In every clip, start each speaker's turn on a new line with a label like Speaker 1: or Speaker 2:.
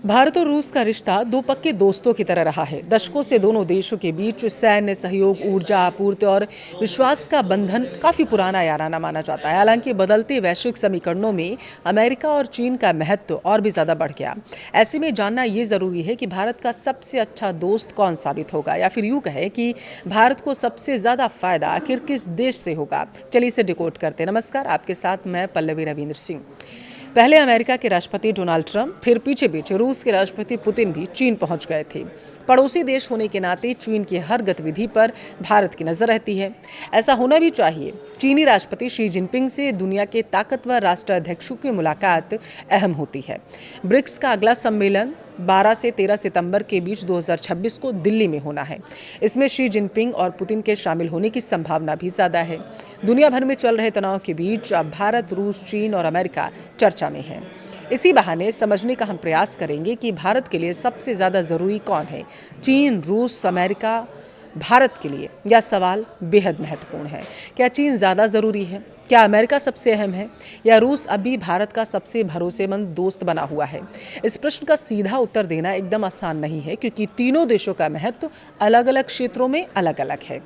Speaker 1: भारत और रूस का रिश्ता दो पक्के दोस्तों की तरह रहा है। दशकों से दोनों देशों के बीच सैन्य सहयोग, ऊर्जा आपूर्ति और विश्वास का बंधन काफी पुराना याराना माना जाता है। हालांकि बदलते वैश्विक समीकरणों में अमेरिका और चीन का महत्व और भी ज्यादा बढ़ गया। ऐसे में जानना ये जरूरी है कि भारत का सबसे अच्छा दोस्त कौन साबित होगा, या फिर यूं कहे कि भारत को सबसे ज्यादा फायदा आखिर किस देश से होगा। चलिए इसे डिकोड करते हैं। नमस्कार, आपके साथ मैं पल्लवी रविंद्र सिंह। पहले अमेरिका के राष्ट्रपति डोनाल्ड ट्रंप, फिर पीछे पीछे रूस के राष्ट्रपति पुतिन भी चीन पहुंच गए थे। पड़ोसी देश होने के नाते चीन की हर गतिविधि पर भारत की नजर रहती है। ऐसा होना भी चाहिए। चीनी राष्ट्रपति शी जिनपिंग से दुनिया के ताकतवर राष्ट्राध्यक्षों की मुलाकात अहम होती है। ब्रिक्स का अगला सम्मेलन 12 से 13 सितंबर के बीच 2026 को दिल्ली में होना है। इसमें शी जिनपिंग और पुतिन के शामिल होने की संभावना भी ज्यादा है। दुनिया भर में चल रहे तनाव के बीच अब भारत, रूस, चीन और अमेरिका चर्चा में है। इसी बहाने समझने का हम प्रयास करेंगे कि भारत के लिए सबसे ज्यादा जरूरी कौन है, चीन, रूस, अमेरिका। भारत के लिए यह सवाल बेहद महत्वपूर्ण है। क्या चीन ज़्यादा ज़रूरी है? क्या अमेरिका सबसे अहम है, या रूस अभी भारत का सबसे भरोसेमंद दोस्त बना हुआ है? इस प्रश्न का सीधा उत्तर देना एकदम आसान नहीं है, क्योंकि तीनों देशों का महत्व अलग अलग क्षेत्रों में अलग अलग है।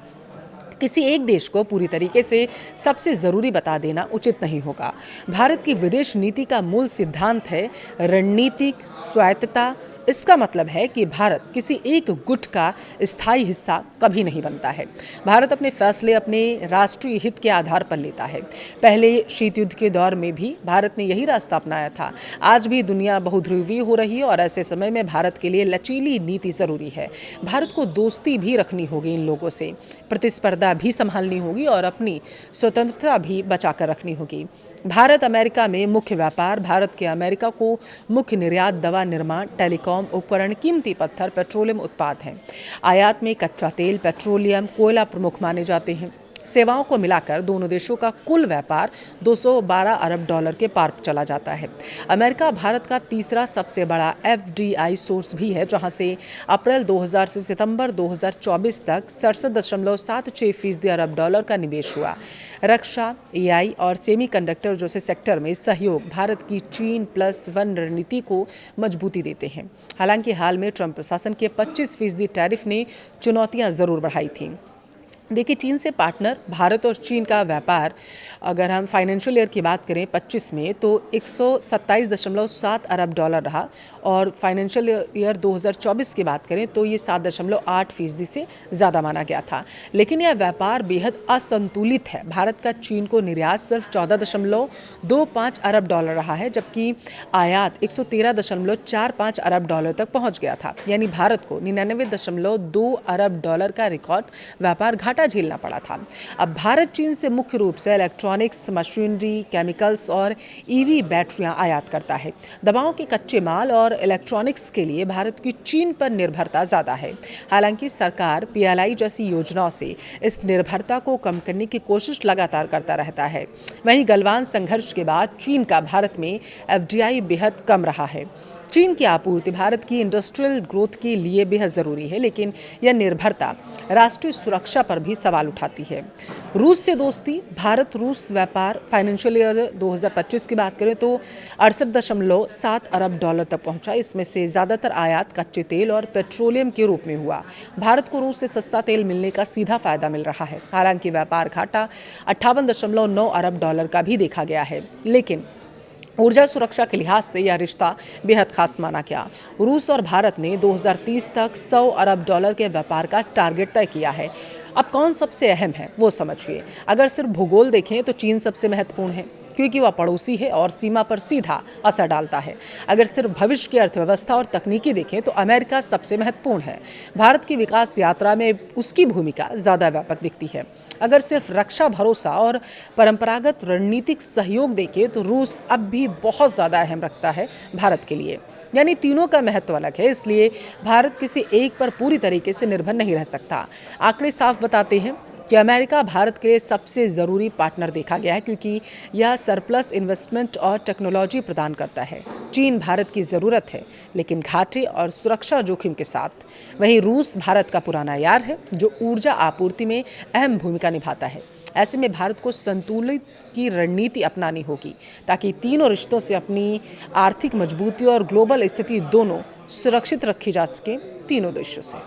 Speaker 1: किसी एक देश को पूरी तरीके से सबसे ज़रूरी बता देना उचित नहीं होगा। भारत की विदेश नीति का मूल सिद्धांत है रणनीतिक स्वायत्तता। इसका मतलब है कि भारत किसी एक गुट का स्थायी हिस्सा कभी नहीं बनता है। भारत अपने फैसले अपने राष्ट्रीय हित के आधार पर लेता है। पहले शीत युद्ध के दौर में भी भारत ने यही रास्ता अपनाया था। आज भी दुनिया बहुध्रुवीय हो रही है और ऐसे समय में भारत के लिए लचीली नीति जरूरी है। भारत को दोस्ती भी रखनी होगी इन लोगों से, प्रतिस्पर्धा भी संभालनी होगी और अपनी स्वतंत्रता भी बचाकर रखनी होगी। भारत अमेरिका में मुख्य व्यापार, भारत के अमेरिका को मुख्य निर्यात दवा निर्माण, टेलीकॉम उपकरण, कीमती पत्थर, पेट्रोलियम उत्पाद हैं। आयात में कच्चा तेल, पेट्रोलियम, कोयला प्रमुख माने जाते हैं। सेवाओं को मिलाकर दोनों देशों का कुल व्यापार 212 अरब डॉलर के पार चला जाता है। अमेरिका भारत का तीसरा सबसे बड़ा एफडीआई सोर्स भी है, जहां से अप्रैल 2000 से सितंबर 2024 तक 67.76% अरब डॉलर का निवेश हुआ। रक्षा, एआई और सेमीकंडक्टर जैसे सेक्टर में सहयोग भारत की चीन +1 रणनीति को मजबूती देते हैं। हालांकि हाल में ट्रंप प्रशासन के 25% टैरिफ ने चुनौतियां जरूर बढ़ाई थीं। देखिए, चीन से पार्टनर भारत और चीन का व्यापार, अगर हम फाइनेंशियल ईयर की बात करें 25 में, तो 127.7 अरब डॉलर रहा, और फाइनेंशियल ईयर 2024 की बात करें तो ये 7.8% से ज़्यादा माना गया था। लेकिन यह व्यापार बेहद असंतुलित है। भारत का चीन को निर्यात सिर्फ 14.25 अरब डॉलर रहा है, जबकि आयात 113.45 अरब डॉलर तक पहुँच गया था। यानी भारत को 99.2 अरब डॉलर का रिकॉर्ड व्यापार घाटा झेलना पड़ा था। अब भारत चीन से मुख्य रूप से इलेक्ट्रॉनिक्स, मशीनरी, केमिकल्स और ईवी बैटरियां आयात करता है। दवाओं के कच्चे माल और इलेक्ट्रॉनिक्स के लिए भारत की चीन पर निर्भरता ज़्यादा है। हालांकि सरकार पीएलआई जैसी योजनाओं से इस निर्भरता को कम करने की कोशिश लगातार करता रहता है। वहीं गलवान संघर्ष के बाद चीन का भारत में एफडीआई बेहद कम रहा है। चीन की आपूर्ति भारत की इंडस्ट्रियल ग्रोथ के लिए बेहद ज़रूरी है, लेकिन यह निर्भरता राष्ट्रीय सुरक्षा पर भी सवाल उठाती है। रूस से दोस्ती, भारत रूस व्यापार फाइनेंशियल ईयर 2025 की बात करें तो 68.7 अरब डॉलर तक पहुंचा। इसमें से ज़्यादातर आयात कच्चे तेल और पेट्रोलियम के रूप में हुआ। भारत को रूस से सस्ता तेल मिलने का सीधा फायदा मिल रहा है। हालांकि व्यापार घाटा 58.9 अरब डॉलर का भी देखा गया है, लेकिन ऊर्जा सुरक्षा के लिहाज से यह रिश्ता बेहद खास माना गया। रूस और भारत ने 2030 तक 100 अरब डॉलर के व्यापार का टारगेट तय किया है। अब कौन सबसे अहम है वो समझिए। अगर सिर्फ भूगोल देखें तो चीन सबसे महत्वपूर्ण है, क्योंकि वह पड़ोसी है और सीमा पर सीधा असर डालता है। अगर सिर्फ भविष्य की अर्थव्यवस्था और तकनीकी देखें तो अमेरिका सबसे महत्वपूर्ण है। भारत की विकास यात्रा में उसकी भूमिका ज़्यादा व्यापक दिखती है। अगर सिर्फ रक्षा, भरोसा और परंपरागत रणनीतिक सहयोग देखें तो रूस अब भी बहुत ज़्यादा अहम रखता है भारत के लिए। यानी तीनों का महत्व अलग है, इसलिए भारत किसी एक पर पूरी तरीके से निर्भर नहीं रह सकता। आंकड़े साफ बताते हैं कि अमेरिका भारत के लिए सबसे ज़रूरी पार्टनर देखा गया है, क्योंकि यह सरप्लस इन्वेस्टमेंट और टेक्नोलॉजी प्रदान करता है। चीन भारत की ज़रूरत है, लेकिन घाटे और सुरक्षा जोखिम के साथ। वहीं रूस भारत का पुराना यार है, जो ऊर्जा आपूर्ति में अहम भूमिका निभाता है। ऐसे में भारत को संतुलित की रणनीति अपनानी होगी ताकि तीनों रिश्तों से अपनी आर्थिक मजबूती और ग्लोबल स्थिति दोनों सुरक्षित रखी जा सके तीनों देशों से।